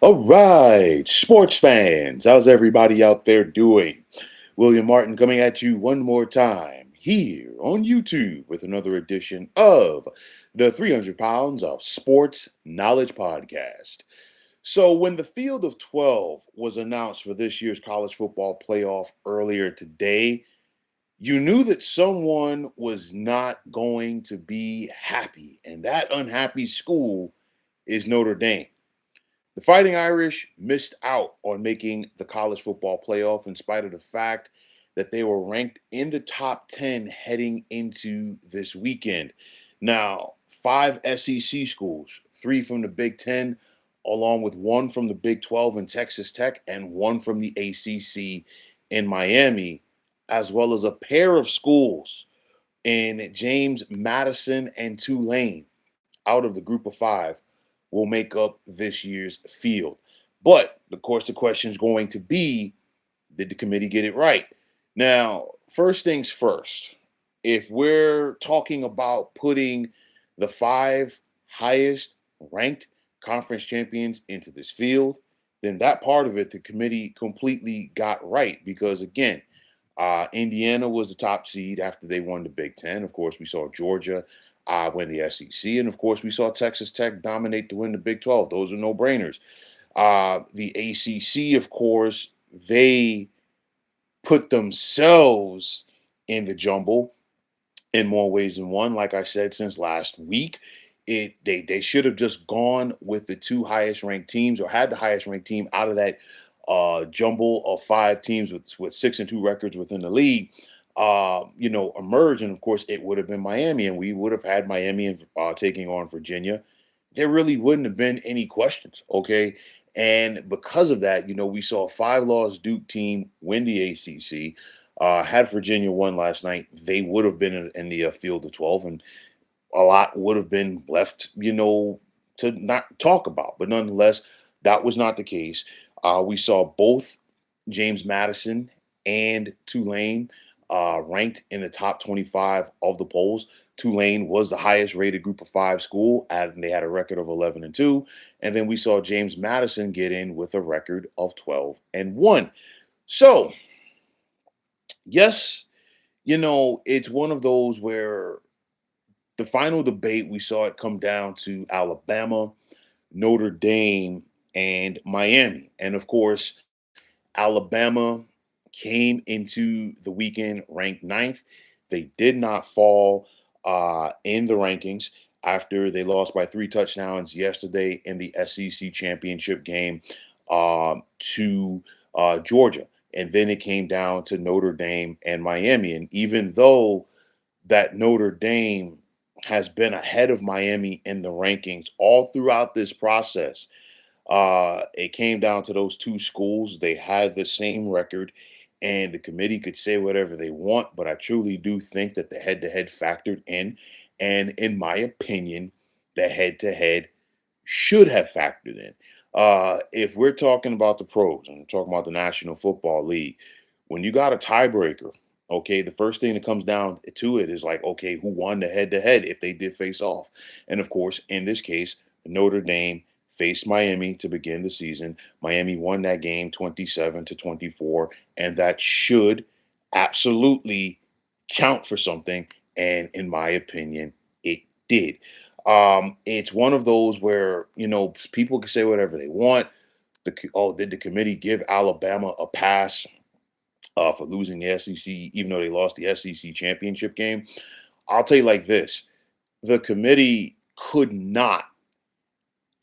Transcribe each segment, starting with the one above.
All right, sports fans, how's everybody out there doing? William Martin coming at you one more time here on YouTube with another edition of the 300 Pounds of Sports Knowledge Podcast. So, when the field of 12 was announced for this year's college football playoff earlier today, you knew that someone was not going to be happy, and that unhappy school is Notre Dame. The Fighting Irish missed out on making the college football playoff in spite of the fact that they were ranked in the top 10 heading into this weekend. Now, five SEC schools, three from the Big Ten, along with one from the Big 12 in Texas Tech, and one from the ACC in Miami, as well as a pair of schools in James Madison and Tulane out of the group of five will make up this year's field. But of course, the question is going to be, did the committee get it right? Now, first things first, if we're talking about putting the five highest ranked conference champions into this field, then that part of it, the committee completely got right because, again, Indiana was the top seed after they won the Big Ten. Of course, we saw Georgia win the SEC. And of course, we saw Texas Tech dominate to win the Big 12. Those are no brainers. The ACC, of course, they put themselves in the jumble in more ways than one. Like I said, since last week, they should have just gone with the two highest ranked teams or had the highest ranked team out of that jumble of five teams with 6-2 records within the league. Emerge, and of course, it would have been Miami, and we would have had Miami and taking on Virginia. There really wouldn't have been any questions, okay? And because of that, we saw a five-loss Duke team win the ACC. Had Virginia won last night, they would have been in the field of 12, and a lot would have been left, to not talk about. But nonetheless, that was not the case. We saw both James Madison and Tulane ranked in the top 25 of the polls. Tulane was the highest rated group of five school, and they had a record of 11-2. And then we saw James Madison get in with a record of 12-1. So, yes, it's one of those where the final debate, we saw it come down to Alabama, Notre Dame, and Miami. And of course, Alabama came into the weekend ranked ninth. They did not fall in the rankings after they lost by three touchdowns yesterday in the SEC championship game to Georgia. And then it came down to Notre Dame and Miami. And even though that Notre Dame has been ahead of Miami in the rankings all throughout this process, it came down to those two schools. They had the same record, and the committee could say whatever they want, but I truly do think that the head to head factored in. And in my opinion, the head to head should have factored in. If we're talking about the pros and we're talking about the National Football League, when you got a tiebreaker, okay, the first thing that comes down to it is like, okay, who won the head to head if they did face off? And of course, in this case, Notre Dame faced Miami to begin the season. Miami won that game 27-24, and that should absolutely count for something. And in my opinion, it did. It's one of those where people can say whatever they want. Did the committee give Alabama a pass for losing the SEC, even though they lost the SEC championship game? I'll tell you like this: the committee could not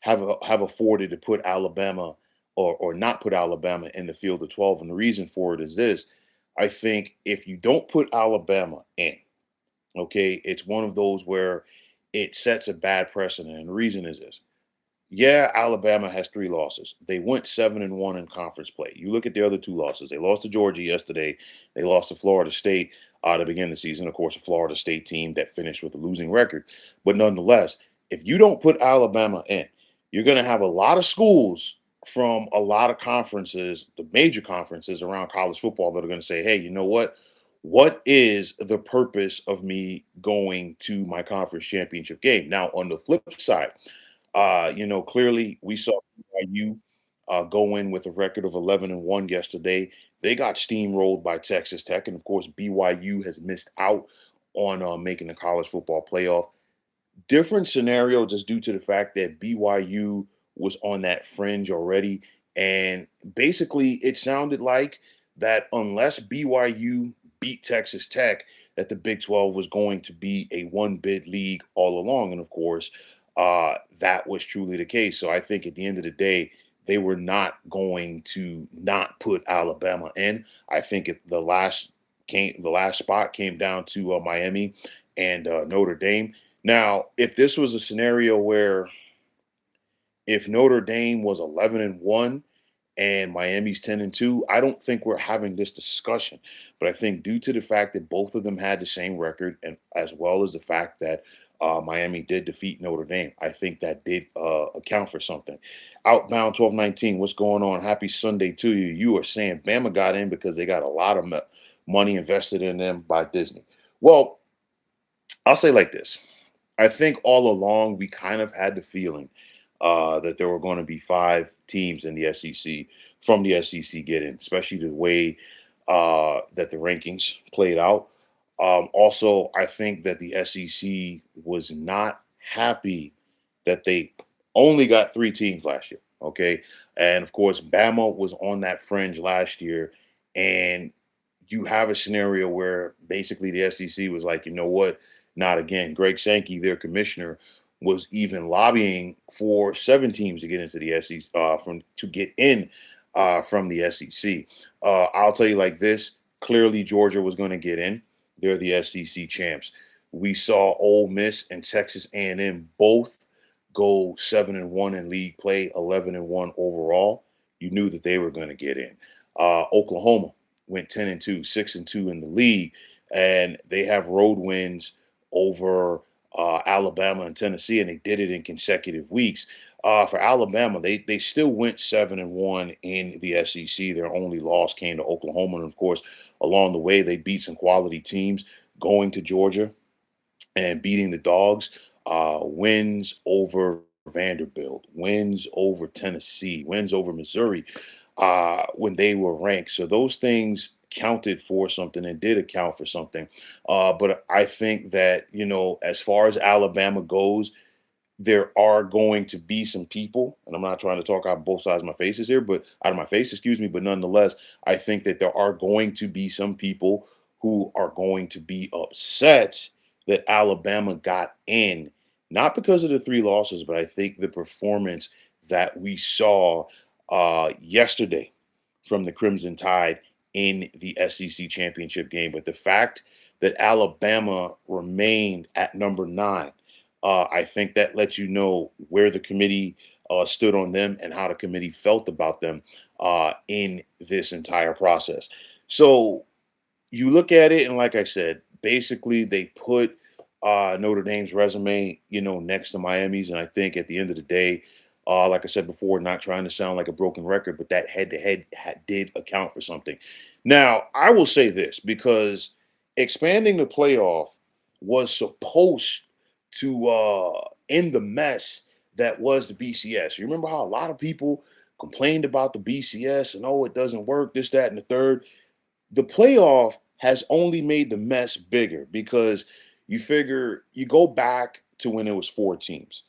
have afforded to put Alabama or not put Alabama in the field of 12. And the reason for it is this: I think if you don't put Alabama in, okay, it's one of those where it sets a bad precedent. And the reason is this: yeah, Alabama has three losses. They went 7-1 in conference play. You look at the other two losses. They lost to Georgia yesterday. They lost to Florida State to begin the season. Of course, a Florida State team that finished with a losing record. But nonetheless, if you don't put Alabama in, you're going to have a lot of schools from a lot of conferences, the major conferences around college football, that are going to say, hey, you know what? What is the purpose of me going to my conference championship game? Now, on the flip side, clearly we saw BYU. go in with a record of 11-1 yesterday. They got steamrolled by Texas Tech, and of course, BYU has missed out on making the college football playoff. Different scenario just due to the fact that BYU was on that fringe already. And basically, it sounded like that unless BYU beat Texas Tech, that the Big 12 was going to be a one bid league all along. And of course, that was truly the case. So I think at the end of the day, they were not going to not put Alabama in. I think if the last spot came down to Miami and Notre Dame. Now, if this was a scenario where if Notre Dame was 11-1 and Miami's 10-2, I don't think we're having this discussion. But I think due to the fact that both of them had the same record, and as well as the fact that Miami did defeat Notre Dame, I think that did account for something. Outbound 1219, what's going on? Happy Sunday to you. You are saying Bama got in because they got a lot of money invested in them by Disney. Well, I'll say like this. I think all along we kind of had the feeling that there were going to be five teams in the SEC from the SEC get in, especially the way that the rankings played out. Also, I think that the SEC was not happy that they only got three teams last year. Okay. And of course, Bama was on that fringe last year. And you have a scenario where basically the SEC was like, you know what? Not again. Greg Sankey, their commissioner, was even lobbying for seven teams to get into the SEC from the SEC. I'll tell you like this: clearly Georgia was going to get in. They're the SEC champs. We saw Ole Miss and Texas A&M both go 7-1 in league play, 11-1 overall. You knew that they were going to get in. Oklahoma went 10-2, 6-2 in the league, and they have road wins over Alabama and Tennessee, and they did it in consecutive weeks. For Alabama, they still went 7-1 in the SEC. Their only loss came to Oklahoma, and of course, along the way, they beat some quality teams, going to Georgia and beating the Dogs. Wins over Vanderbilt, wins over Tennessee, wins over Missouri when they were ranked. So those things counted for something and did account for something. But I think that, as far as Alabama goes, there are going to be some people, and I'm not trying to talk out both sides of my faces here, but out of my face, excuse me, but nonetheless, I think that there are going to be some people who are going to be upset that Alabama got in, not because of the three losses, but I think the performance that we saw yesterday from the Crimson Tide in the SEC championship game. But the fact that Alabama remained at number 9, I think that lets you know where the committee stood on them and how the committee felt about them in this entire process. So you look at it, and like I said, basically they put Notre Dame's resume, next to Miami's, and I think at the end of the day, like I said before, not trying to sound like a broken record, but that head-to-head did account for something. Now, I will say this, because expanding the playoff was supposed to end the mess that was the BCS. You remember how a lot of people complained about the BCS and, oh, it doesn't work, this, that, and the third. The playoff has only made the mess bigger, because you figure you go back to when it was 4 teams,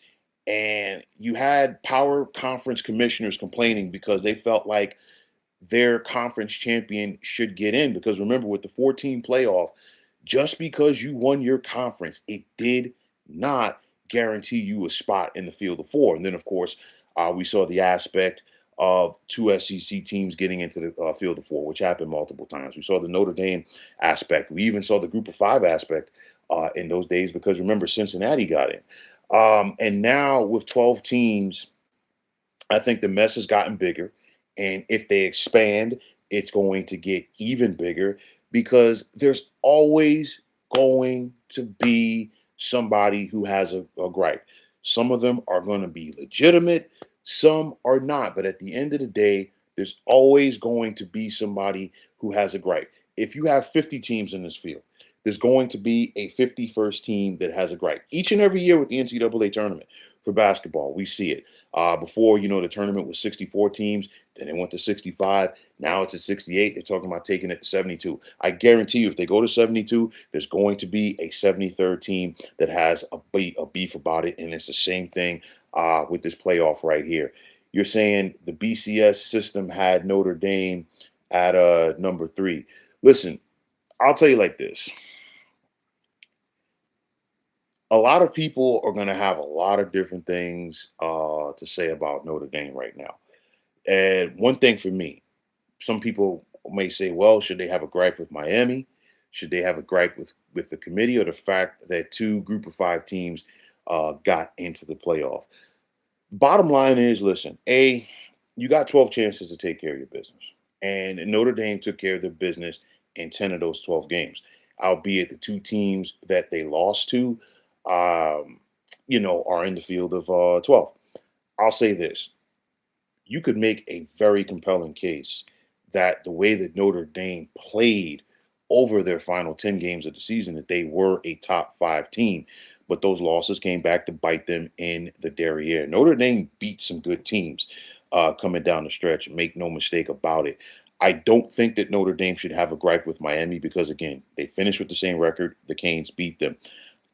and you had power conference commissioners complaining because they felt like their conference champion should get in. Because remember, with the 14 playoff, just because you won your conference, it did not guarantee you a spot in the field of 4. And then, of course, we saw the aspect of 2 SEC teams getting into the field of 4, which happened multiple times. We saw the Notre Dame aspect. We even saw the group of 5 aspect in those days, because remember, Cincinnati got in. And now with 12 teams, I think the mess has gotten bigger. And if they expand, it's going to get even bigger, because there's always going to be somebody who has a gripe. Some of them are going to be legitimate, some are not. But at the end of the day, there's always going to be somebody who has a gripe. If you have 50 teams in this field, there's going to be a 51st team that has a gripe each and every year with the NCAA tournament. for basketball. We see it. Before, the tournament was 64 teams, then it went to 65. Now it's at 68. They're talking about taking it to 72. I guarantee you, if they go to 72, there's going to be a 73rd team that has a beef about it. And it's the same thing with this playoff right here. You're saying the BCS system had Notre Dame at number 3. Listen, I'll tell you like this. A lot of people are going to have a lot of different things to say about Notre Dame right now. And one thing for me, some people may say, well, should they have a gripe with Miami? Should they have a gripe with the committee, or the fact that 2 Group of 5 teams got into the playoff? Bottom line is, listen, you got 12 chances to take care of your business. And Notre Dame took care of their business in 10 of those 12 games, albeit the 2 teams that they lost to, um, are in the field of 12. I'll say this: you could make a very compelling case that the way that Notre Dame played over their final 10 games of the season, that they were a top 5 team. But those losses came back to bite them in the derriere. Notre Dame beat some good teams coming down the stretch. Make no mistake about it. I don't think that Notre Dame should have a gripe with Miami because, again, they finished with the same record. The Canes beat them.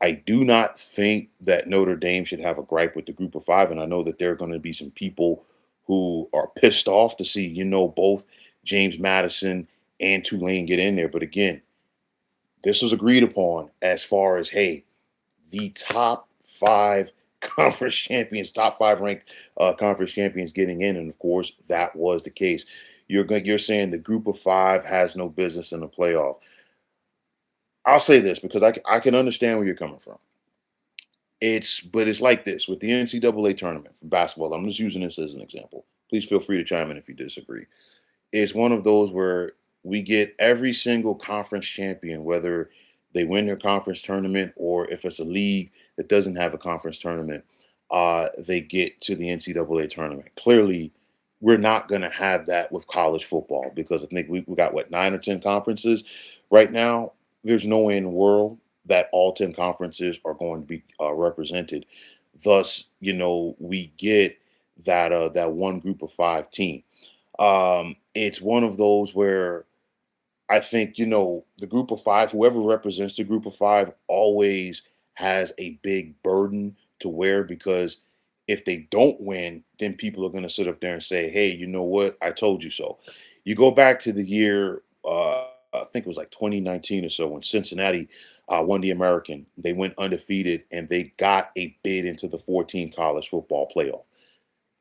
I do not think that Notre Dame should have a gripe with the Group of 5, and I know that there are going to be some people who are pissed off to see, both James Madison and Tulane get in there. But again, this was agreed upon as far as, hey, the top 5 conference champions, top 5 ranked conference champions getting in, and of course that was the case. You're saying the Group of 5 has no business in the playoff. I'll say this because I can understand where you're coming from. But it's like this with the NCAA tournament for basketball. I'm just using this as an example. Please feel free to chime in if you disagree. It's one of those where we get every single conference champion, whether they win their conference tournament or if it's a league that doesn't have a conference tournament, they get to the NCAA tournament. Clearly, we're not going to have that with college football because I think we got, what, 9 or 10 conferences right now. There's no way in the world that all 10 conferences are going to be represented. Thus, we get that one Group of 5 team. It's one of those where I think, the Group of 5, whoever represents the Group of 5, always has a big burden to wear because if they don't win, then people are going to sit up there and say, hey, you know what? I told you so. You go back to the year, I think it was like 2019 or so, when Cincinnati won the American. They went undefeated and they got a bid into the 14 college football playoff.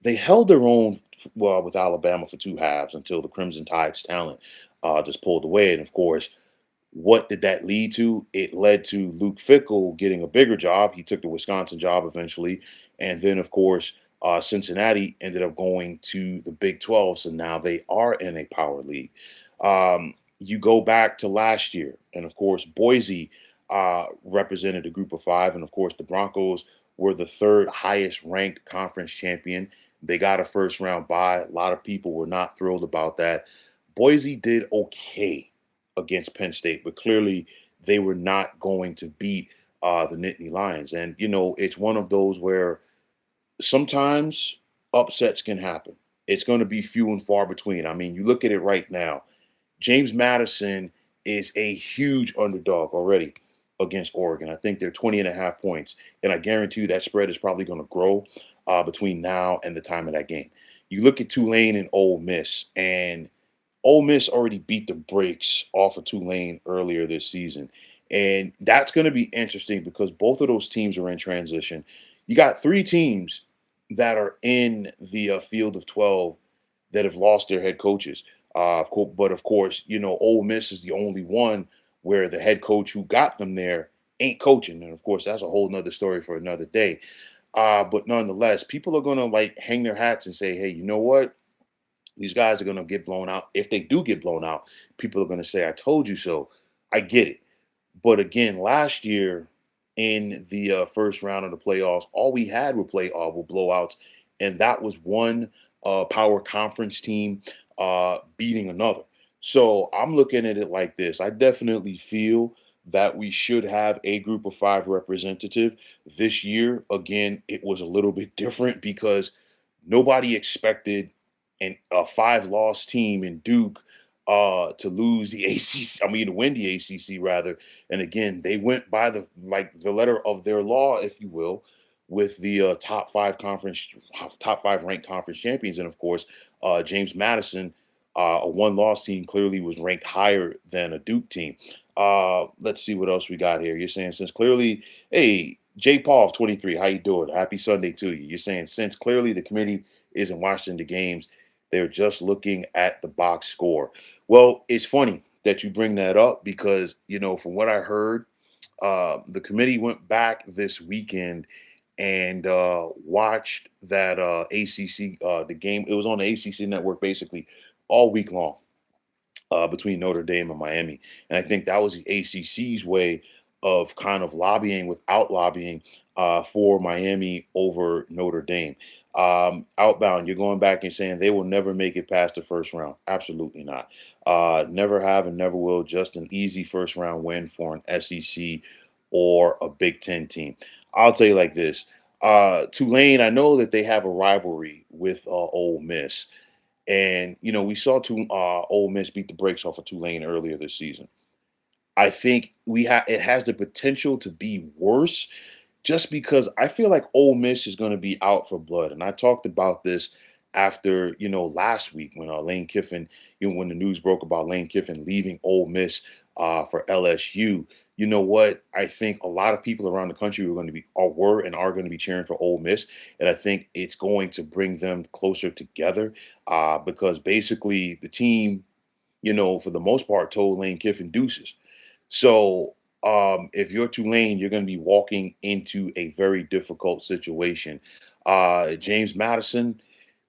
They held their own, well, with Alabama for 2 halves until the Crimson Tide's talent just pulled away. And of course, what did that lead to? It led to Luke Fickell getting a bigger job. He took the Wisconsin job eventually. And then, of course, Cincinnati ended up going to the Big 12. So now they are in a power league. You go back to last year, and of course, Boise represented a Group of 5. And of course, the Broncos were the 3rd highest ranked conference champion. They got a first round bye. A lot of people were not thrilled about that. Boise did okay against Penn State, but clearly they were not going to beat the Nittany Lions. And, it's one of those where sometimes upsets can happen. It's going to be few and far between. I mean, you look at it right now. James Madison is a huge underdog already against Oregon. I think they're 20.5 points. And I guarantee you that spread is probably going to grow between now and the time of that game. You look at Tulane and Ole Miss, and Ole Miss already beat the brakes off of Tulane earlier this season. And that's going to be interesting because both of those teams are in transition. You got 3 teams that are in the field of 12 that have lost their head coaches. But of course, Ole Miss is the only one where the head coach who got them there ain't coaching. And of course, that's a whole nother story for another day. But nonetheless, people are going to like hang their hats and say, hey, you know what? These guys are going to get blown out. If they do get blown out, people are going to say, I told you so. I get it. But again, last year in the first round of the playoffs, all we had were were blowouts. And that was one power conference team beating another. So I'm looking at it like this. I definitely feel that we should have a group of five representative. This year, again, it was a little bit different because nobody expected a five-loss team in Duke to lose the ACC. I mean, to win the ACC rather. And again, they went by the letter of their law, if you will, with the top five ranked conference champions, and of course, James Madison, a one-loss team, clearly was ranked higher than a Duke team. Let's see what else we got here. You're saying since clearly, hey, J. Paul of 23, how you doing? Happy Sunday to you. You're saying since clearly the committee isn't watching the games, they're just looking at the box score. Well, it's funny that you bring that up because, from what I heard, the committee went back this weekend and watched that ACC the game. It was on the ACC network basically all week long between Notre Dame and Miami. And I think that was the ACC's way of kind of lobbying without lobbying for Miami over Notre Dame. Outbound, you're going back and saying they will never make it past the first round. Absolutely not. Never have and never will. Just an easy first round win for an SEC or a Big Ten team. I'll tell you like this. Tulane, I know that they have a rivalry with Ole Miss. And we saw Ole Miss beat the brakes off of Tulane earlier this season. I think it has the potential to be worse, just because I feel like Ole Miss is going to be out for blood. And I talked about this after last week when Lane Kiffin, when the news broke about Lane Kiffin leaving Ole Miss for LSU. You know what? I think a lot of people around the country were and are going to be cheering for Ole Miss, and I think it's going to bring them closer together because basically the team, for the most part, told Lane Kiffin deuces. So if you're Tulane, you're going to be walking into a very difficult situation. James Madison,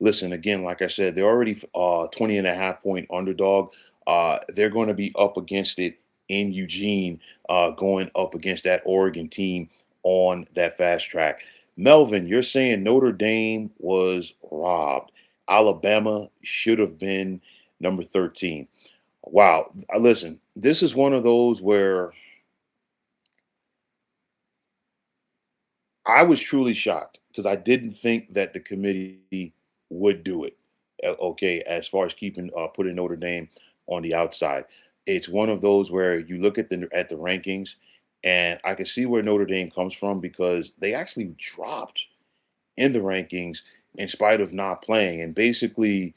listen, again, like I said, they're already 20 and a half point underdog. They're going to be up against it in Eugene, going up against that Oregon team on that fast track. Melvin, you're saying Notre Dame was robbed. Alabama should have been number 13. Wow. Listen, this is one of those where I was truly shocked because I didn't think that the committee would do it. Okay, as far as putting Notre Dame on the outside, it's one of those where you look at the rankings, and I can see where Notre Dame comes from because they actually dropped in the rankings in spite of not playing, and basically,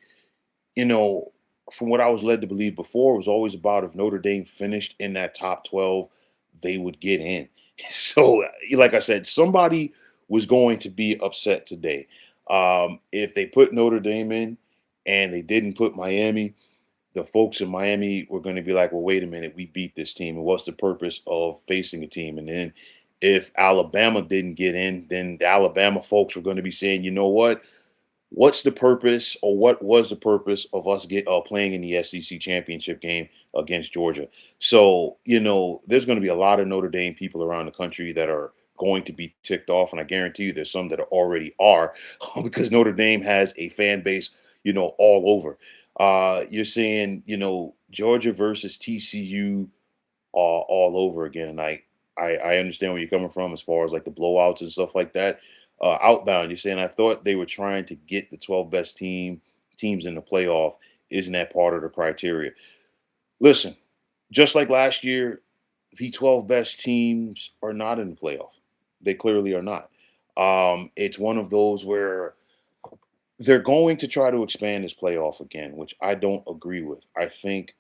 you know, from what I was led to believe before, it was always about if Notre Dame finished in that top 12, they would get in. So, like I said, somebody was going to be upset today. If they put Notre Dame in and they didn't put Miami, the folks in Miami were going to be like, well, wait a minute, we beat this team. And what's the purpose of facing a team? And then if Alabama didn't get in, then the Alabama folks were going to be saying, you know what? What's the purpose, or what was the purpose of us playing in the SEC championship game against Georgia? So, there's going to be a lot of Notre Dame people around the country that are going to be ticked off. And I guarantee you there's some that already are because Notre Dame has a fan base, all over. You're saying, Georgia versus TCU all over again. And I understand where you're coming from as far as like the blowouts and stuff like that. Outbound, you're saying I thought they were trying to get the 12 best teams in the playoff. Isn't that part of the criteria? Listen, just like last year, the 12 best teams are not in the playoff. They clearly are not. It's one of those where they're going to try to expand this playoff again, which I don't agree with. I think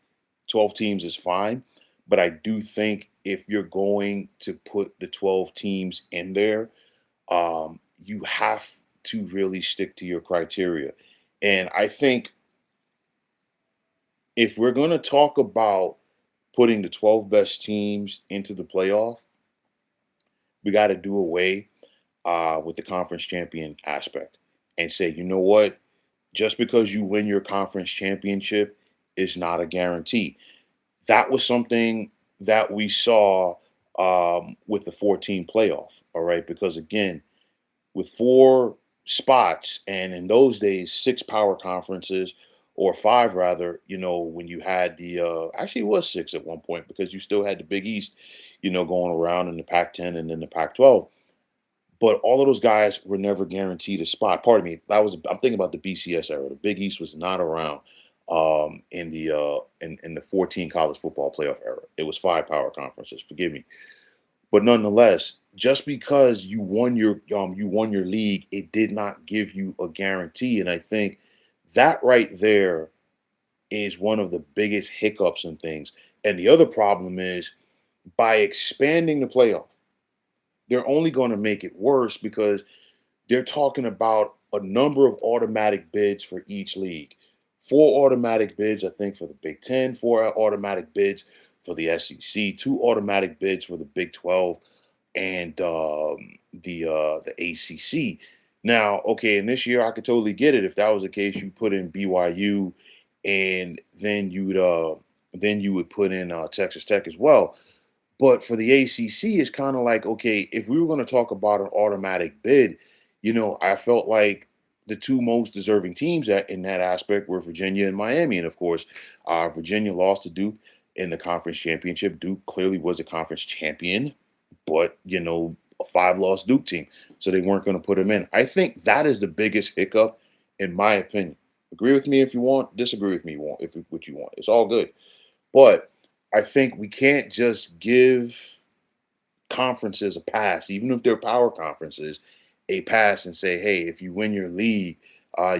12 teams is fine, but I do think if you're going to put the 12 teams in there, you have to really stick to your criteria. And I think if we're going to talk about putting the 12 best teams into the playoff, we got to do away with the conference champion aspect and say, you know what? Just because you win your conference championship is not a guarantee. That was something that we saw with the 14 playoff. All right. Because again, with four spots, and in those days, six power conferences or five rather, when you had actually it was six at one point because you still had the Big East, going around in the Pac-10 and then the Pac-12. But all of those guys were never guaranteed a spot. Pardon me. I'm thinking about the BCS era. The Big East was not around in the 14 college football playoff era. It was five power conferences. Forgive me. But nonetheless, just because you won your league, it did not give you a guarantee. And I think that right there is one of the biggest hiccups and things. And the other problem is by expanding the playoff, they're only going to make it worse because they're talking about a number of automatic bids for each league. Four automatic bids, I think, for the Big Ten, four automatic bids for the SEC, two automatic bids for the Big 12, and the ACC. Now, okay, and this year I could totally get it if that was the case. You put in BYU, and then you would put in Texas Tech as well. But for the ACC, it's kind of like, okay, if we were going to talk about an automatic bid, I felt like the two most deserving teams in that aspect were Virginia and Miami. And of course, Virginia lost to Duke in the conference championship. Duke clearly was a conference champion, but, a five-loss Duke team. So they weren't going to put them in. I think that is the biggest hiccup, in my opinion. Agree with me if you want, disagree with me if what you want. It's all good. But I think we can't just give conferences a pass, even if they're power conferences, a pass and say, hey, if you win your league,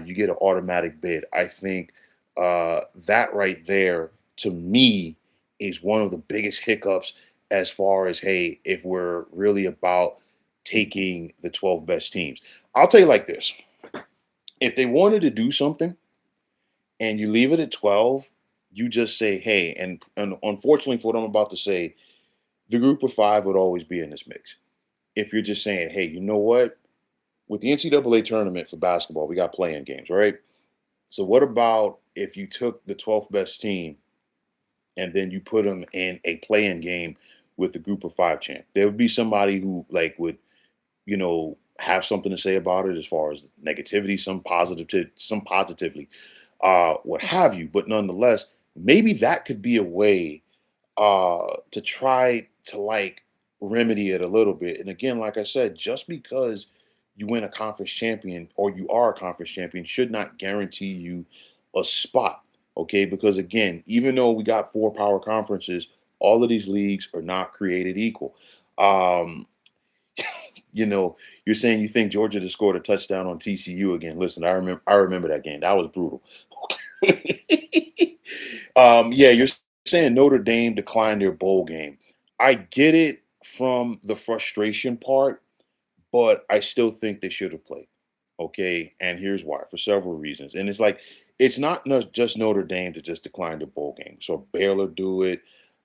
you get an automatic bid. I think that right there, to me, is one of the biggest hiccups as far as, hey, if we're really about taking the 12 best teams. I'll tell you like this. If they wanted to do something and you leave it at 12, you just say, hey, and unfortunately for what I'm about to say, the group of five would always be in this mix. If you're just saying, hey, you know what? With the NCAA tournament for basketball, we got playing games, right? So what about if you took the 12th best team and then you put them in a playing game with the group of five champ? There would be somebody who would, have something to say about it as far as negativity, some positively, what have you. But nonetheless, maybe that could be a way to try to remedy it a little bit. And again, like I said, just because you win a conference champion or you are a conference champion should not guarantee you a spot. Okay, because again, even though we got four power conferences, all of these leagues are not created equal. Um, you know, you're saying you think Georgia just scored a touchdown on TCU again. Listen, I remember that game. That was brutal. Yeah, you're saying Notre Dame declined their bowl game. I get it from the frustration part, but I still think they should have played. Okay, and here's why, for several reasons. And it's not just Notre Dame to just decline the bowl game. So Baylor do it,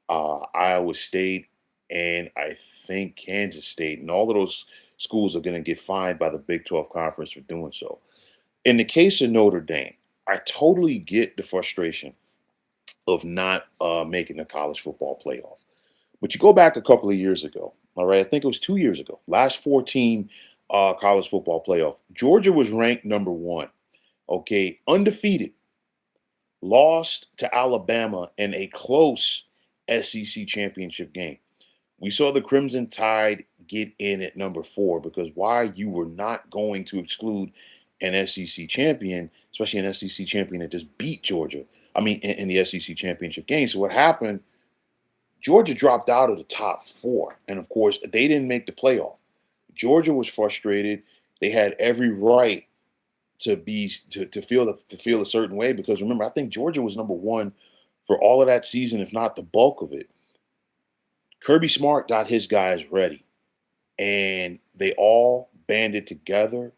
Iowa State, and I think Kansas State, and all of those schools are going to get fined by the Big 12 conference for doing so. In the case of Notre Dame, I totally get the frustration of not making the college football playoff. But you go back a couple of years ago, all right? I think it was 2 years ago. Last 14 college football playoff. Georgia was ranked number one, okay, undefeated. Lost to Alabama in a close SEC championship game. We saw the Crimson Tide get in at number four because why you were not going to exclude an SEC champion, especially an SEC champion that just beat Georgia. I mean, in the SEC championship game. So what happened? Georgia dropped out of the top four, and of course, they didn't make the playoff. Georgia was frustrated. They had every right to feel a certain way because remember, I think Georgia was number one for all of that season, if not the bulk of it. Kirby Smart got his guys ready, and they all banded together.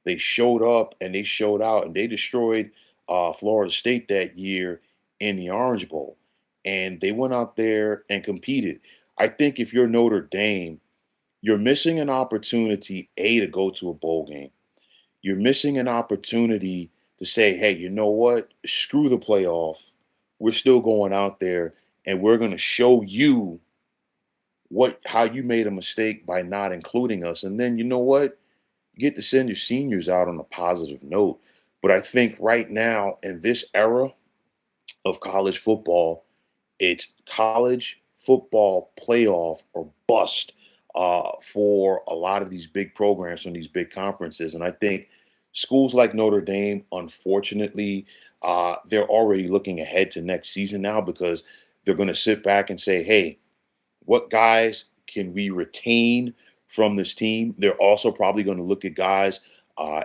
They showed up and they showed out, and they destroyed Florida State that year in the Orange Bowl. And they went out there and competed. I think if you're Notre Dame, you're missing an opportunity, A, to go to a bowl game. You're missing an opportunity to say, hey, you know what? Screw the playoff. We're still going out there and we're going to show you how you made a mistake by not including us. And then you know what? You get to send your seniors out on a positive note. But I think right now in this era of college football, it's college football playoff or bust for a lot of these big programs from these big conferences. And I think schools like Notre Dame, unfortunately, they're already looking ahead to next season now because they're going to sit back and say, hey, what guys can we retain from this team? They're also probably going to look at guys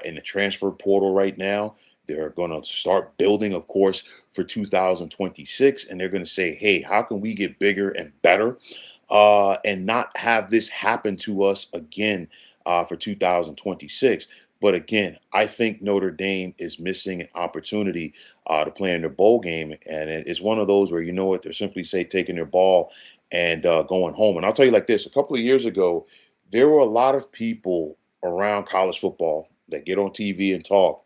in the transfer portal right now. They're going to start building, of course, for 2026, and they're going to say, "Hey, how can we get bigger and better, and not have this happen to us again for 2026?" But again, I think Notre Dame is missing an opportunity to play in their bowl game, and it's one of those where you know what they're simply say taking their ball and going home. And I'll tell you like this: a couple of years ago, there were a lot of people around college football that get on TV and talk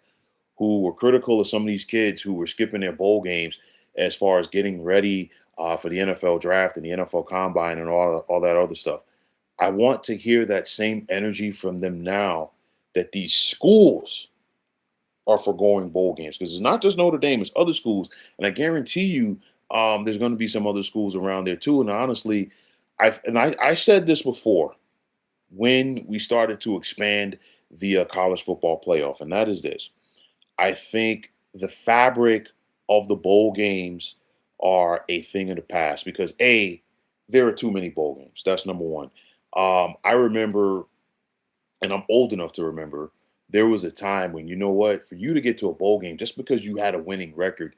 who were critical of some of these kids who were skipping their bowl games as far as getting ready for the NFL draft and the NFL combine and all that other stuff. I want to hear that same energy from them now that these schools are foregoing bowl games because it's not just Notre Dame, it's other schools. And I guarantee you there's going to be some other schools around there too. And honestly, I said this before when we started to expand the college football playoff, and that is this. I think the fabric of the bowl games are a thing of the past because there are too many bowl games. That's number one. I remember, and I'm old enough to remember, there was a time when you know what, for you to get to a bowl game, just because you had a winning record,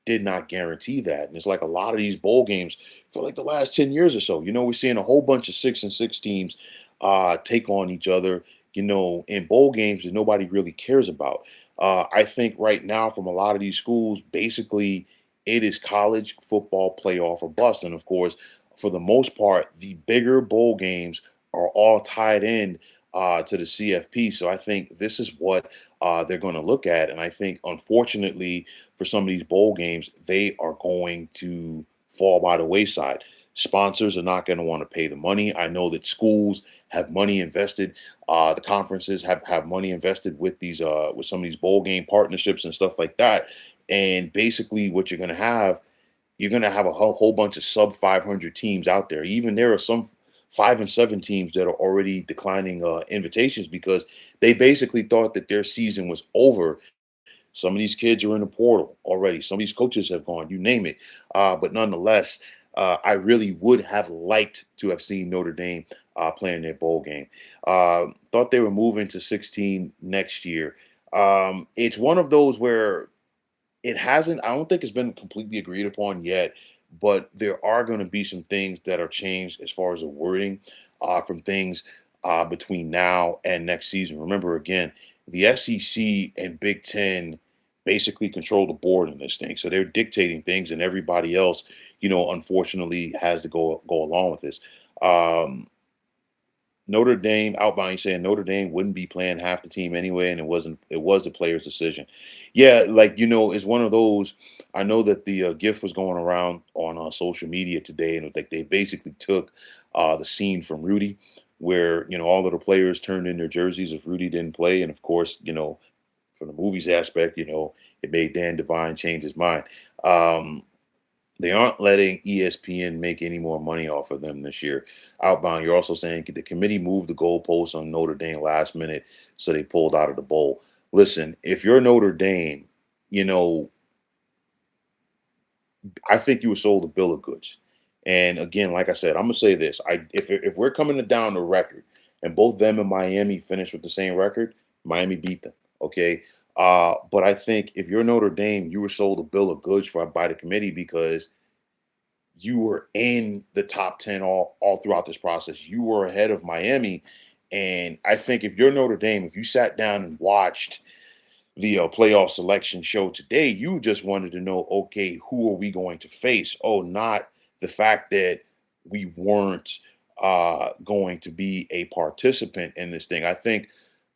did not guarantee that. And it's like a lot of these bowl games for like the last 10 years or so. We're seeing a whole bunch of 6-6 teams take on each other, in bowl games that nobody really cares about. I think right now, from a lot of these schools, basically it is college football playoff or bust. And of course, for the most part, the bigger bowl games are all tied in to the CFP. So I think this is what they're going to look at. And I think, unfortunately, for some of these bowl games, they are going to fall by the wayside. Sponsors are not going to want to pay the money. I know that schools have money invested. The conferences have money invested with these with some of these bowl game partnerships and stuff like that. And basically, what you're going to have a whole bunch of sub 500 teams out there. Even there are some 5 and 7 teams that are already declining invitations because they basically thought that their season was over. Some of these kids are in the portal already. Some of these coaches have gone, you name it. But nonetheless, I really would have liked to have seen Notre Dame playing their bowl game. Thought they were moving to 16 next year. It's one of those where it hasn't, I don't think it's been completely agreed upon yet, but there are going to be some things that are changed as far as the wording from things between now and next season. Remember, again, the SEC and Big Ten basically control the board in this thing. So they're dictating things, and everybody else, unfortunately, has to go along with this. Um, Notre Dame outbound, you saying Notre Dame wouldn't be playing half the team anyway, and it was the player's decision. Yeah, like it's one of those. I know that the GIF was going around on social media today, and it was like they basically took the scene from Rudy, where all of the players turned in their jerseys if Rudy didn't play, and of course, from the movies aspect, it made Dan Devine change his mind. Um, they aren't letting ESPN make any more money off of them this year. Outbound, you're also saying the committee moved the goalposts on Notre Dame last minute, so they pulled out of the bowl. Listen, if you're Notre Dame, you know, I think you were sold a bill of goods. And again, like I said, I'm gonna say this: if we're coming down the record, and both them and Miami finished with the same record, Miami beat them. Okay, but I think if you're Notre Dame, you were sold a bill of goods by the committee because you were in the top 10 all throughout this process. You were ahead of Miami. And I think if you're Notre Dame, if you sat down and watched the playoff selection show today, you just wanted to know, okay, who are we going to face? Oh, not the fact that we weren't going to be a participant in this thing. I think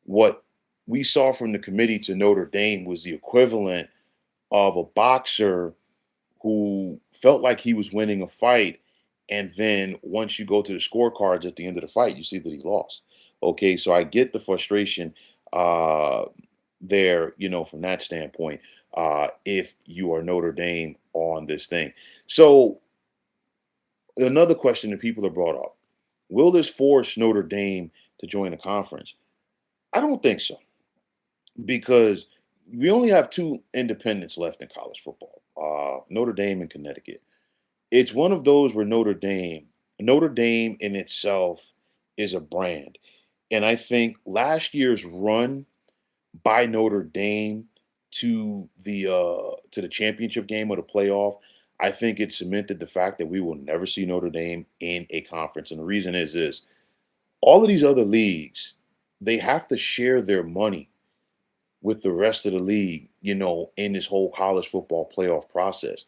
what we saw from the committee to Notre Dame was the equivalent of a boxer who felt like he was winning a fight. And then once you go to the scorecards at the end of the fight, you see that he lost. Okay, so I get the frustration. Uh, there, from that standpoint, if you are Notre Dame on this thing. So another question that people have brought up: will this force Notre Dame to join the conference? I don't think so, because we only have two independents left in college football: Notre Dame and Connecticut. It's one of those where Notre Dame in itself is a brand. And I think last year's run by Notre Dame to the championship game or the playoff, I think it cemented the fact that we will never see Notre Dame in a conference. And the reason is this: all of these other leagues, they have to share their money with the rest of the league, in this whole college football playoff process.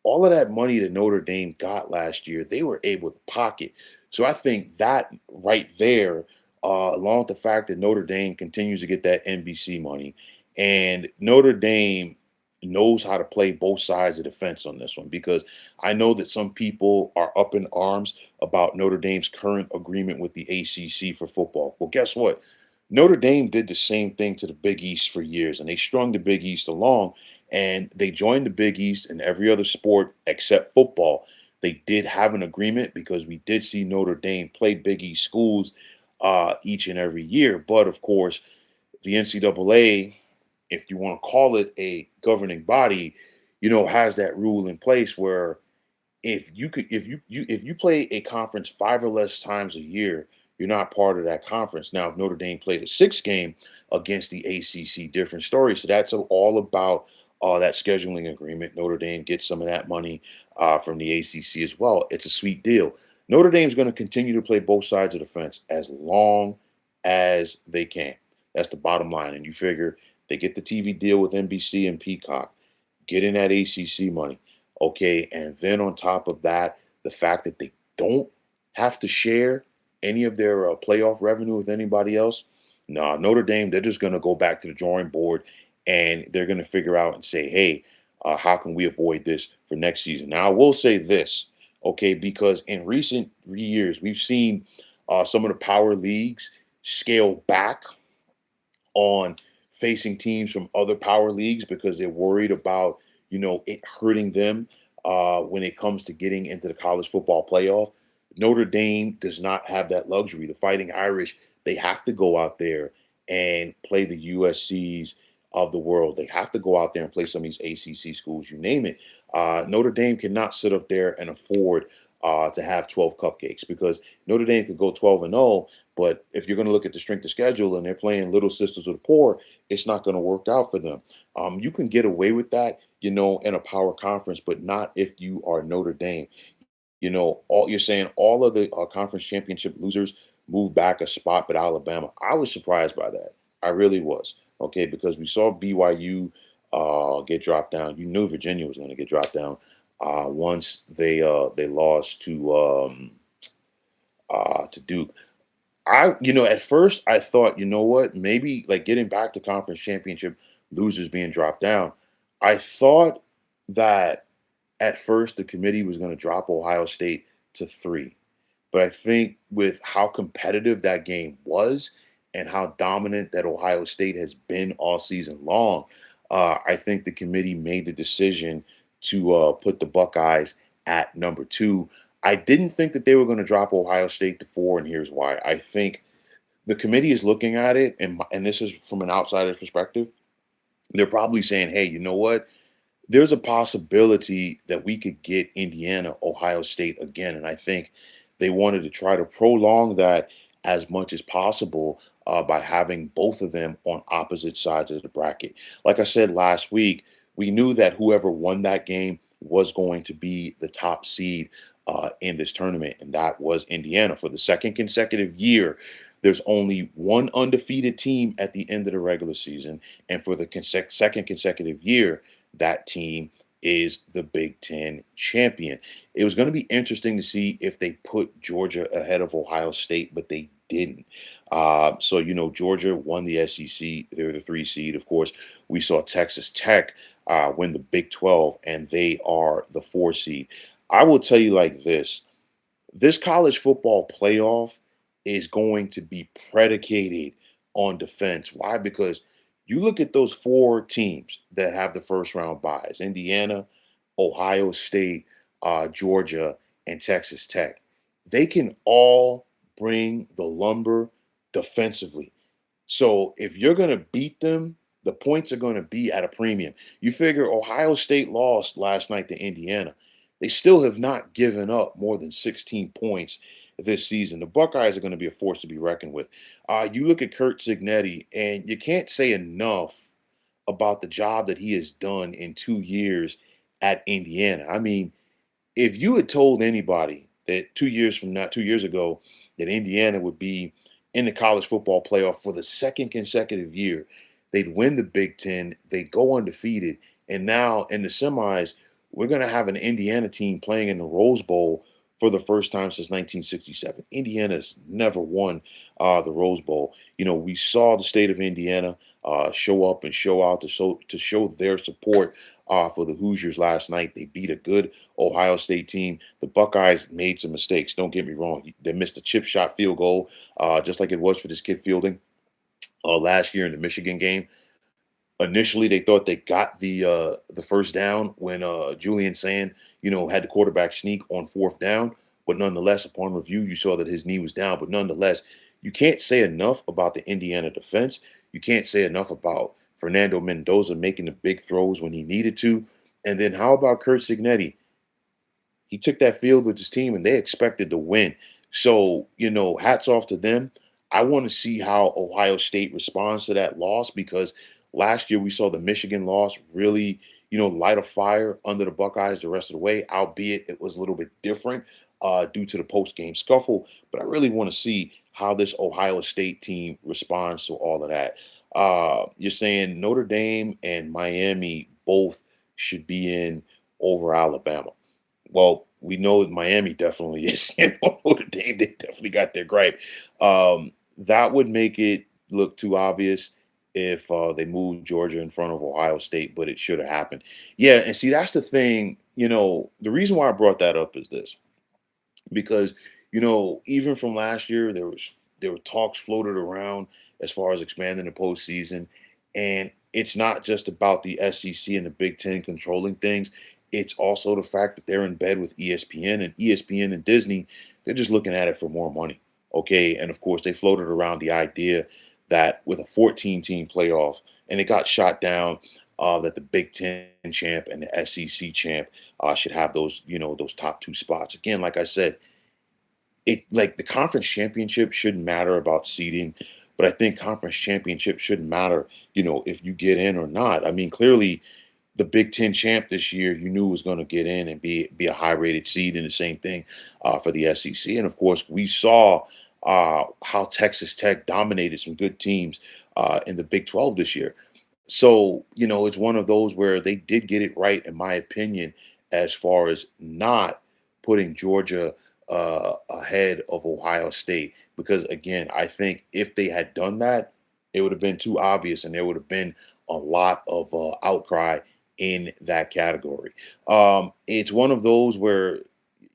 All of that money that Notre Dame got last year, they were able to pocket. So I think that right there, along with the fact that Notre Dame continues to get that NBC money, and Notre Dame knows how to play both sides of the fence on this one, because I know that some people are up in arms about Notre Dame's current agreement with the ACC for football. Well, guess what? Notre Dame did the same thing to the Big East for years, and they strung the Big East along, and they joined the Big East in every other sport except football. They did have an agreement because we did see Notre Dame play Big East schools each and every year. But of course, the NCAA, if you want to call it a governing body, has that rule in place where if you play a conference five or less times a year, you're not part of that conference. Now, if Notre Dame played a six game against the ACC, different story. So that's all about that scheduling agreement. Notre Dame gets some of that money from the ACC as well. It's a sweet deal. Notre Dame's going to continue to play both sides of the fence as long as they can. That's the bottom line. And you figure they get the TV deal with NBC and Peacock, get in that ACC money. Okay. And then on top of that, the fact that they don't have to share any of their playoff revenue with anybody else. No, Notre Dame, they're just going to go back to the drawing board, and they're going to figure out and say, hey, how can we avoid this for next season? Now, I will say this, okay, because in recent years, we've seen some of the power leagues scale back on facing teams from other power leagues because they're worried about, it hurting them when it comes to getting into the college football playoff. Notre Dame does not have that luxury. The Fighting Irish, they have to go out there and play the USCs of the world. They have to go out there and play some of these ACC schools, you name it. Notre Dame cannot sit up there and afford to have 12 cupcakes, because Notre Dame could go 12 and 0, but if you're going to look at the strength of schedule and they're playing Little Sisters of the Poor, it's not going to work out for them. You can get away with that, in a power conference, but not if you are Notre Dame. All you're saying, all of the conference championship losers moved back a spot, but Alabama. I was surprised by that. I really was. Okay, because we saw BYU get dropped down. You knew Virginia was going to get dropped down once they lost to Duke. At first I thought, what, maybe like getting back to conference championship losers being dropped down. I thought that at first the committee was going to drop Ohio State to 3. But I think with how competitive that game was and how dominant that Ohio State has been all season long, I think the committee made the decision to put the Buckeyes at number 2. I didn't think that they were going to drop Ohio State to 4, and here's why. I think the committee is looking at it, and this is from an outsider's perspective. They're probably saying, hey, you know what? There's a possibility that we could get Indiana, Ohio State again. And I think they wanted to try to prolong that as much as possible by having both of them on opposite sides of the bracket. Like I said last week, we knew that whoever won that game was going to be the top seed in this tournament, and that was Indiana. For the second consecutive year, there's only one undefeated team at the end of the regular season, and for the second consecutive year, that team is the Big Ten champion. It was going to be interesting to see if they put Georgia ahead of Ohio State, but they didn't. So, Georgia won the SEC. They're the 3 seed. Of course, we saw Texas Tech win the Big 12, and they are the 4 seed. I will tell you like this college football playoff is going to be predicated on defense. Why? Because You look at those four teams that have the first round buys: Indiana, Ohio State, Georgia, and Texas Tech. They can all bring the lumber defensively. So if you're going to beat them, the points are going to be at a premium. You figure Ohio State lost last night to Indiana. They still have not given up more than 16 points this season. The Buckeyes are going to be a force to be reckoned with. You look at Kurt Signetti, and you can't say enough about the job that he has done in 2 years at Indiana. I mean, if you had told anybody that 2 years from now, 2 years ago, that Indiana would be in the college football playoff for the second consecutive year, they'd win the Big Ten, they'd go undefeated, and now in the semis, we're going to have an Indiana team playing in the Rose Bowl for the first time since 1967. Indiana's never won the Rose Bowl. We saw the state of Indiana show up and show out to show their support for the Hoosiers last night. They beat a good Ohio State team. The Buckeyes made some mistakes. Don't get me wrong. They missed a chip shot field goal, just like it was for this kid Fielding last year in the Michigan game. Initially, they thought they got the first down when Julian Sand, had the quarterback sneak on fourth down. But nonetheless, upon review, you saw that his knee was down. But nonetheless, you can't say enough about the Indiana defense. You can't say enough about Fernando Mendoza making the big throws when he needed to. And then how about Kurt Signetti? He took that field with his team and they expected to win. So, hats off to them. I want to see how Ohio State responds to that loss because last year we saw the Michigan loss really, light a fire under the Buckeyes the rest of the way, albeit it was a little bit different due to the post game scuffle. But I really want to see how this Ohio State team responds to all of that. You're saying Notre Dame and Miami both should be in over Alabama. Well, we know that Miami definitely is. Notre Dame, they definitely got their gripe. That would make it look too obvious if they moved Georgia in front of Ohio State, but it should have happened. Yeah, and see, that's the thing. The reason why I brought that up is this because even from last year there were talks floated around as far as expanding the postseason, and it's not just about the SEC and the Big Ten controlling things. It's also the fact that they're in bed with ESPN, and ESPN and Disney, they're just looking at it for more money. Okay, and of course they floated around the idea that with a 14 team playoff, and it got shot down, that the Big Ten champ and the SEC champ should have those top two spots. Again, like I said, it like the conference championship shouldn't matter about seeding, but I think conference championship shouldn't matter, if you get in or not. I mean, clearly the Big Ten champ this year, you knew was going to get in and be a high rated seed, and the same thing for the SEC. And of course, we saw how Texas Tech dominated some good teams in the Big 12 this year. So, it's one of those where they did get it right, in my opinion, as far as not putting Georgia ahead of Ohio State. Because, again, I think if they had done that, it would have been too obvious and there would have been a lot of outcry in that category. It's one of those where,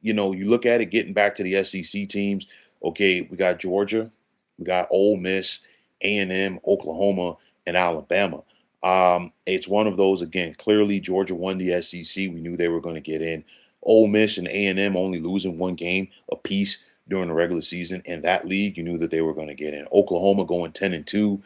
you look at it getting back to the SEC teams. Okay, we got Georgia, we got Ole Miss, A&M, Oklahoma, and Alabama. It's one of those again. Clearly, Georgia won the SEC. We knew they were going to get in. Ole Miss and A&M only losing one game apiece during the regular season in that league. You knew that they were going to get in. Oklahoma going 10-2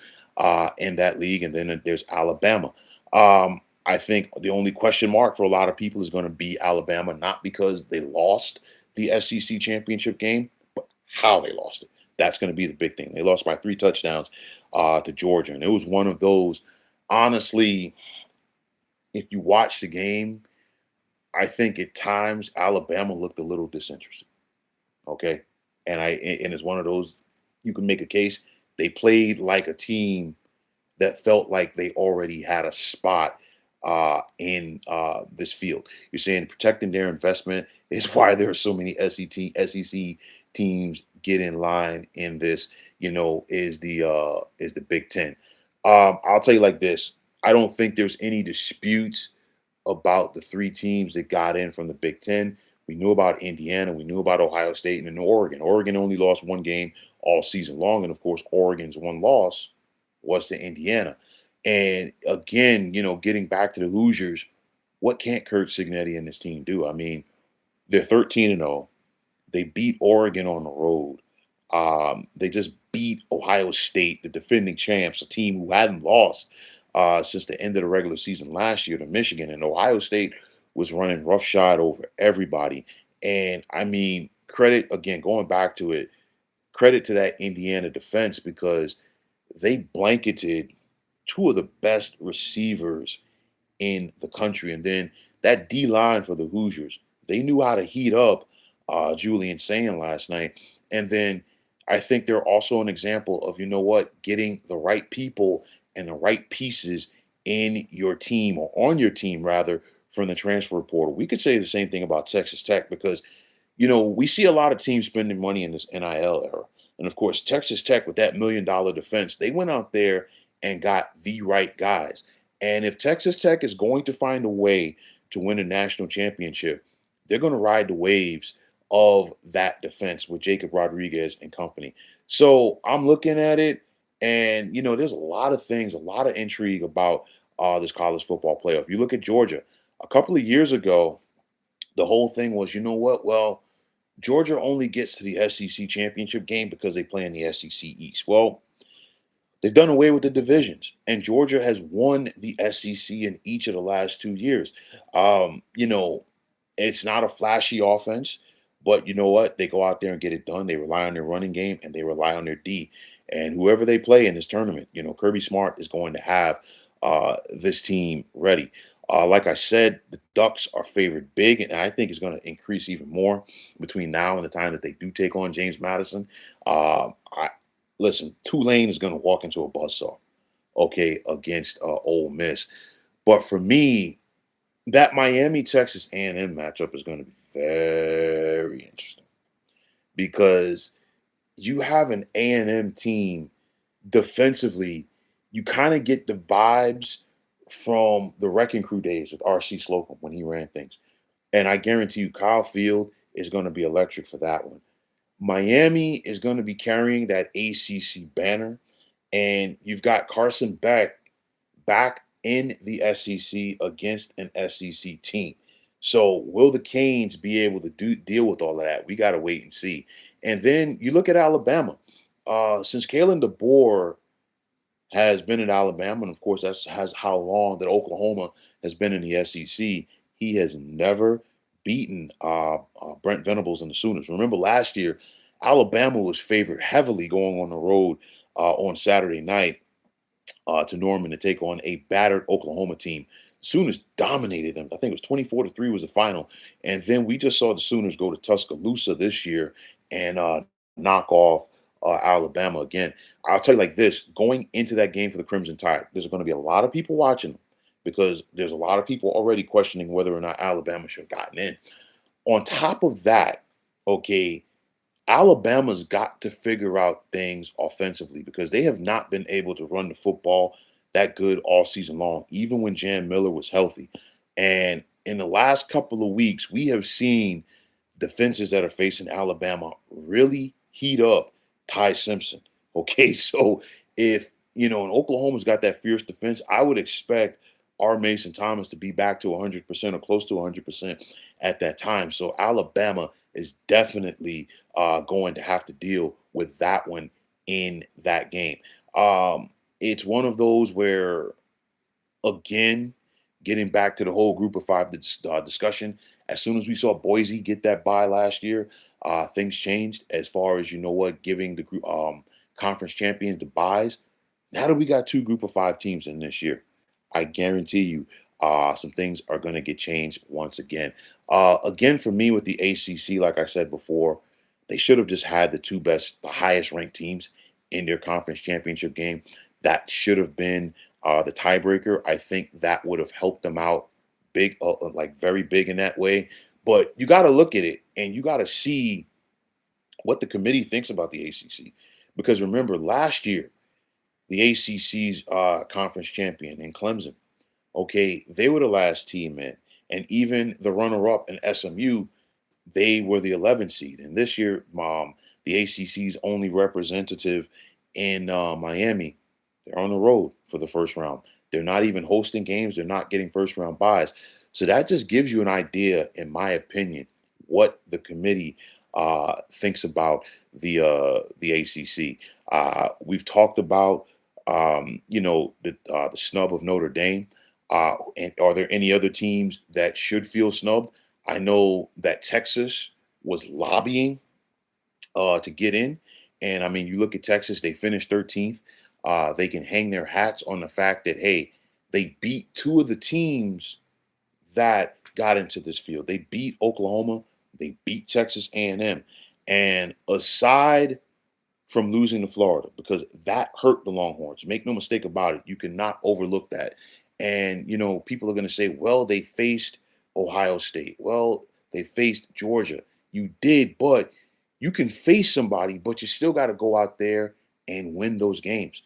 in that league, and then there's Alabama. I think the only question mark for a lot of people is going to be Alabama, not because they lost the SEC championship game, but how they lost it. That's going to be the big thing. They lost by 3 touchdowns to Georgia, and it was one of those. Honestly, if you watch the game, I think at times Alabama looked a little disinterested. Okay, and it's one of those you can make a case. They played like a team that felt like they already had a spot in this field. You're saying protecting their investment is why there are so many SEC teams get in line in this. Is the Big Ten. I'll tell you like this: I don't think there's any dispute about the three teams that got in from the Big Ten. We knew about Indiana, we knew about Ohio State, and then Oregon. Oregon only lost one game all season long, and of course, Oregon's one loss was to Indiana. And again, getting back to the Hoosiers, what can't Kurt Signetti and his team do? I mean, they're 13-0. They beat Oregon on the road. They just beat Ohio State, the defending champs, a team who hadn't lost since the end of the regular season last year to Michigan. And Ohio State was running roughshod over everybody. And I mean, credit again, going back to it, credit to that Indiana defense because they blanketed two of the best receivers in the country. And then that D line for the Hoosiers, they knew how to heat up Julian Sand last night. And then I think they're also an example of, getting the right people and the right pieces in your team or on your team rather from the transfer portal. We could say the same thing about Texas Tech because we see a lot of teams spending money in this NIL era. And of course, Texas Tech with that $1 million defense, they went out there and got the right guys. And if Texas Tech is going to find a way to win a national championship, they're going to ride the waves of that defense with Jacob Rodriguez and company. So I'm looking at it, and there's a lot of things, a lot of intrigue about this college football playoff. You look at Georgia a couple of years ago, the whole thing was, you know what? Well, Georgia only gets to the SEC championship game because they play in the SEC East. Well, they've done away with the divisions, and Georgia has won the SEC in each of the last 2 years. Um, you know, it's not a flashy offense, but you know what? They go out there and get it done. They rely on their running game and they rely on their D. And whoever they play in this tournament, Kirby Smart is going to have this team ready. Like I said, the Ducks are favored big, and I think it's going to increase even more between now and the time that they do take on James Madison. I listen. Tulane is going to walk into a buzzsaw, okay, against Ole Miss. But for me, that Miami Texas A&M matchup is going to be very interesting because you have an A&M team defensively. You kind of get the vibes from the Wrecking Crew days with R.C. Slocum when he ran things. And I guarantee you, Kyle Field is going to be electric for that one. Miami is going to be carrying that ACC banner, and you've got Carson Beck back in the SEC against an SEC team. So will the Canes be able to deal with all of that? We got to wait and see. And then you look at Alabama. Since Kalen DeBoer has been at Alabama, and of course that's has how long that Oklahoma has been in the SEC. He has never beaten Brent Venables and the Sooners. Remember last year, Alabama was favored heavily going on the road on Saturday night to Norman to take on a battered Oklahoma team. Sooners dominated them. I think it was 24-3 was the final. And then we just saw the Sooners go to Tuscaloosa this year and knock off Alabama again. I'll tell you like this, going into that game for the Crimson Tide, there's going to be a lot of people watching them because there's a lot of people already questioning whether or not Alabama should have gotten in. On top of that, okay, Alabama's got to figure out things offensively because they have not been able to run the football that good all season long, even when Jan Miller was healthy. And in the last couple of weeks, we have seen defenses that are facing Alabama really heat up Ty Simpson. Okay, so if and Oklahoma's got that fierce defense, I would expect our Mason Thomas to be back to 100% or close to 100% at that time. So Alabama is definitely going to have to deal with that one in that game. It's one of those where, again, getting back to the whole group of five discussion, as soon as we saw Boise get that bye last year, things changed as far as giving the group conference champions the byes. Now that we got two group of five teams in this year, I guarantee you some things are going to get changed once again. Again, for me with the ACC, like I said before, they should have just had the highest ranked teams in their conference championship game. That should have been the tiebreaker. I think that would have helped them out big, like very big in that way. But you got to look at it and you got to see what the committee thinks about the ACC. Because remember, last year, the ACC's conference champion in Clemson, okay, they were the last team in. And even the runner-up in SMU, they were the 11th seed. And this year, the ACC's only representative in Miami, They're on the road for the first round. They're not even hosting games. They're not getting first round buys. So that just gives you an idea, in my opinion, what the committee thinks about the ACC. We've talked about the snub of Notre Dame. And are there any other teams that should feel snubbed? I know that Texas was lobbying to get in. And I mean, you look at Texas, they finished 13th. They can hang their hats on the fact that, hey, they beat two of the teams that got into this field. They beat Oklahoma, they beat Texas A&M. And aside from losing to Florida, because that hurt the Longhorns. Make no mistake about it. You cannot overlook that. And, people are going to say, well, they faced Ohio State. Well, they faced Georgia. You did, but you can face somebody, but you still got to go out there and win those games.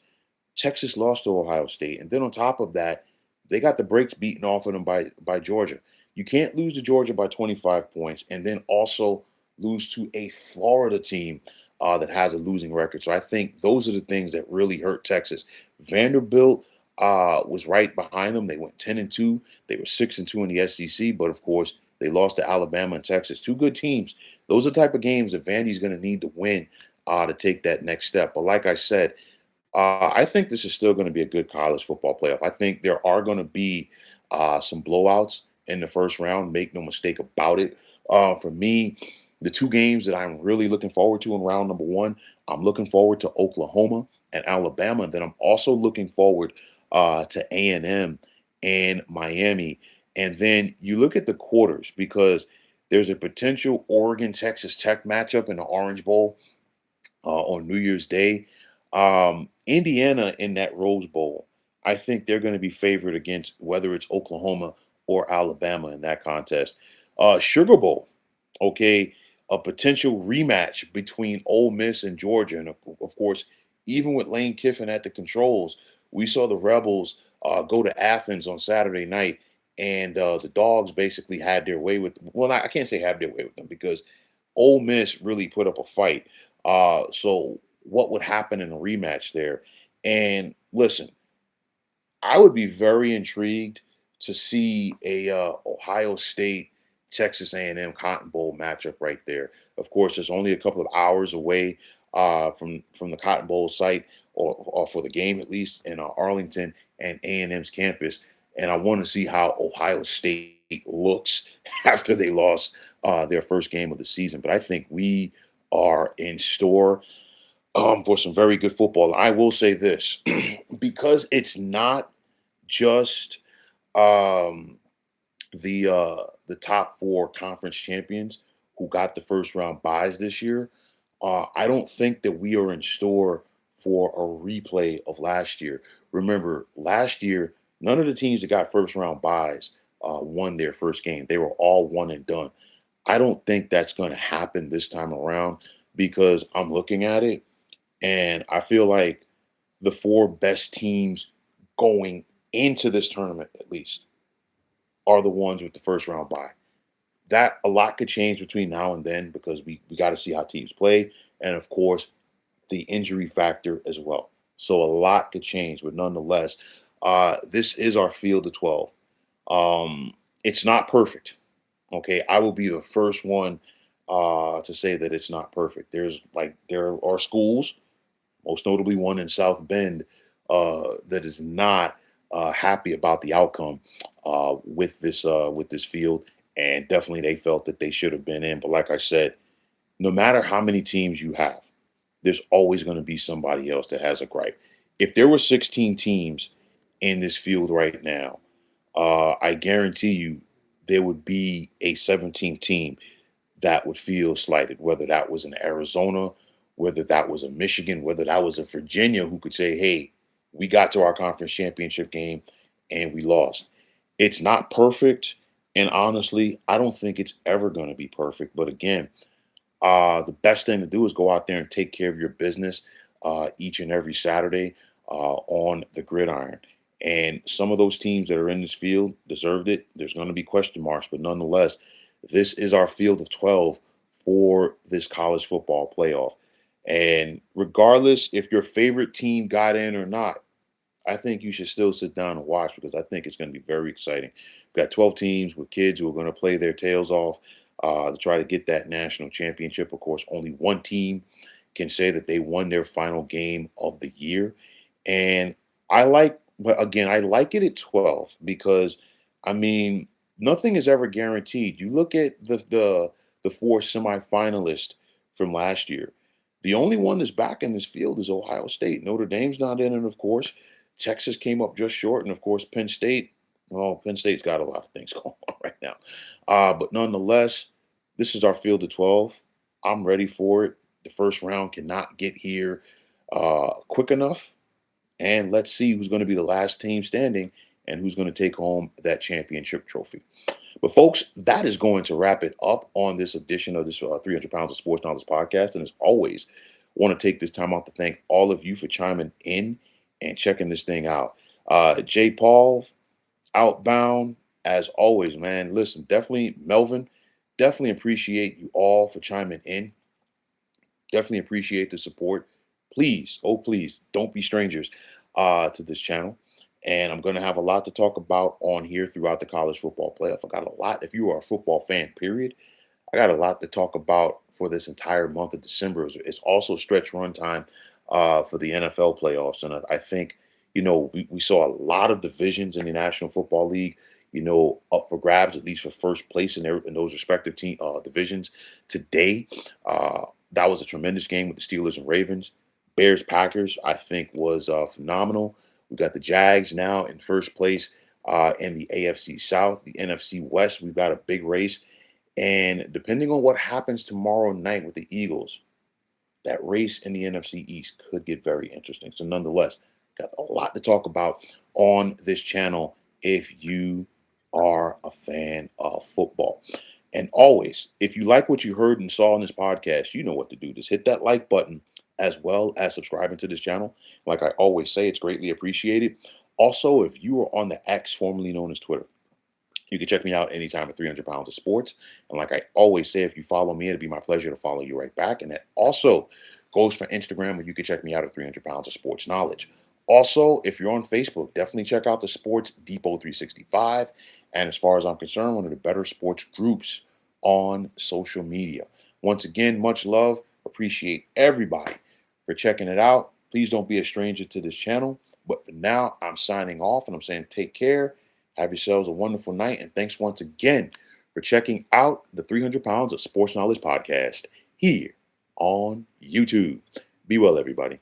Texas lost to Ohio State. And then on top of that, they got the brakes beaten off of them by Georgia. You can't lose to Georgia by 25 points and then also lose to a Florida team that has a losing record. So I think those are the things that really hurt Texas. Vanderbilt was right behind them. They went 10-2. They were 6-2 in the SEC, but of course they lost to Alabama and Texas. Two good teams. Those are the type of games that Vandy's going to need to win to take that next step. But like I said, I think this is still going to be a good college football playoff. I think there are going to be some blowouts in the first round. Make no mistake about it. For me, the two games that I'm really looking forward to in round number one, I'm looking forward to Oklahoma and Alabama. And then I'm also looking forward to A&M and Miami. And then you look at the quarters because there's a potential Oregon Texas Tech matchup in the Orange Bowl on New Year's Day. Indiana in that Rose Bowl, I think they're going to be favored against whether it's Oklahoma or Alabama in that contest. Sugar Bowl, okay, a potential rematch between Ole Miss and Georgia. And of course, even with Lane Kiffin at the controls, we saw the Rebels go to Athens on Saturday night, and the Dogs basically had their way with. Well, I can't say have their way with them because Ole Miss really put up a fight. So what would happen in a rematch there? And listen, I would be very intrigued to see a Ohio State Texas A&M Cotton Bowl matchup right there. Of course, it's only a couple of hours away from the Cotton Bowl site, or for the game at least in Arlington and A&M's campus. And I want to see how Ohio State looks after they lost their first game of the season. But I think we are in store for some very good football. I will say this because it's not just um, the top four conference champions who got the first round buys this year. I don't think that we are in store for a replay of last year. Remember, last year, none of the teams that got first round buys won their first game. They were all one and done. I don't think that's going to happen this time around because I'm looking at it and I feel like the four best teams going into this tournament, at least, are the ones with the first round bye. That a lot could change between now and then because we got to see how teams play. And of course, the injury factor as well. So a lot could change, but nonetheless, this is our field of 12. It's not perfect. Okay. I will be the first one to say that it's not perfect. There are schools, most notably one in South Bend, that is not happy about the outcome with this field, and definitely they felt that they should have been in. But like I said, no matter how many teams you have, there's always going to be somebody else that has a gripe. If there were 16 teams in this field right now, I guarantee you there would be a 17th team that would feel slighted, whether that was in Arizona, whether that was a Michigan, whether that was a Virginia who could say, hey, we got to our conference championship game and we lost. It's not perfect. And honestly, I don't think it's ever going to be perfect. But again, the best thing to do is go out there and take care of your business each and every Saturday on the gridiron. And some of those teams that are in this field deserved it. There's going to be question marks, but nonetheless, this is our field of 12 for this college football playoff. And regardless if your favorite team got in or not, I think you should still sit down and watch because I think it's going to be very exciting. We've got 12 teams with kids who are going to play their tails off to try to get that national championship. Of course, only one team can say that they won their final game of the year. And but again, I like it at 12 because, I mean, nothing is ever guaranteed. You look at the four semifinalists from last year. The only one that's back in this field is Ohio State. Notre Dame's not in it, of course. Texas came up just short, and of course, Penn State. Well, Penn State's got a lot of things going on right now, but nonetheless, this is our field of 12. I'm ready for it. The first round cannot get here quick enough, and let's see who's going to be the last team standing and who's going to take home that championship trophy. But folks, that is going to wrap it up on this edition of this 300 Pounds of Sports Knowledge podcast. And as always, want to take this time out to thank all of you for chiming in and checking this thing out. J. Paul, Outbound, as always, man. Listen, definitely, Melvin, definitely appreciate you all for chiming in. Definitely appreciate the support. Please, oh please, don't be strangers to this channel. And I'm going to have a lot to talk about on here throughout the college football playoff. I got a lot. If you are a football fan, period, I got a lot to talk about for this entire month of December. It's also stretch run time for the NFL playoffs. And I think, we saw a lot of divisions in the National Football League, up for grabs, at least for first place in those respective divisions today. That was a tremendous game with the Steelers and Ravens. Bears Packers, I think, was phenomenal. We got the Jags now in first place in the AFC South, the NFC West. We've got a big race. And depending on what happens tomorrow night with the Eagles, that race in the NFC East could get very interesting. So nonetheless, got a lot to talk about on this channel if you are a fan of football. And always, if you like what you heard and saw in this podcast, you know what to do. Just hit that like button as well as subscribing to this channel. Like I always say, it's greatly appreciated. Also, if you are on the X, formerly known as Twitter, you can check me out anytime at 300 Pounds of Sports. And like I always say, if you follow me, it'd be my pleasure to follow you right back. And that also goes for Instagram, where you can check me out at 300 Pounds of Sports Knowledge. Also, if you're on Facebook, definitely check out the Sports Depot 365. And as far as I'm concerned, one of the better sports groups on social media. Once again, much love. Appreciate everybody for checking it out. Please don't be a stranger to this channel. But for now, I'm signing off and I'm saying take care. Have yourselves a wonderful night. And thanks once again for checking out the 300 Pounds of Sports Knowledge podcast here on YouTube. Be well, everybody.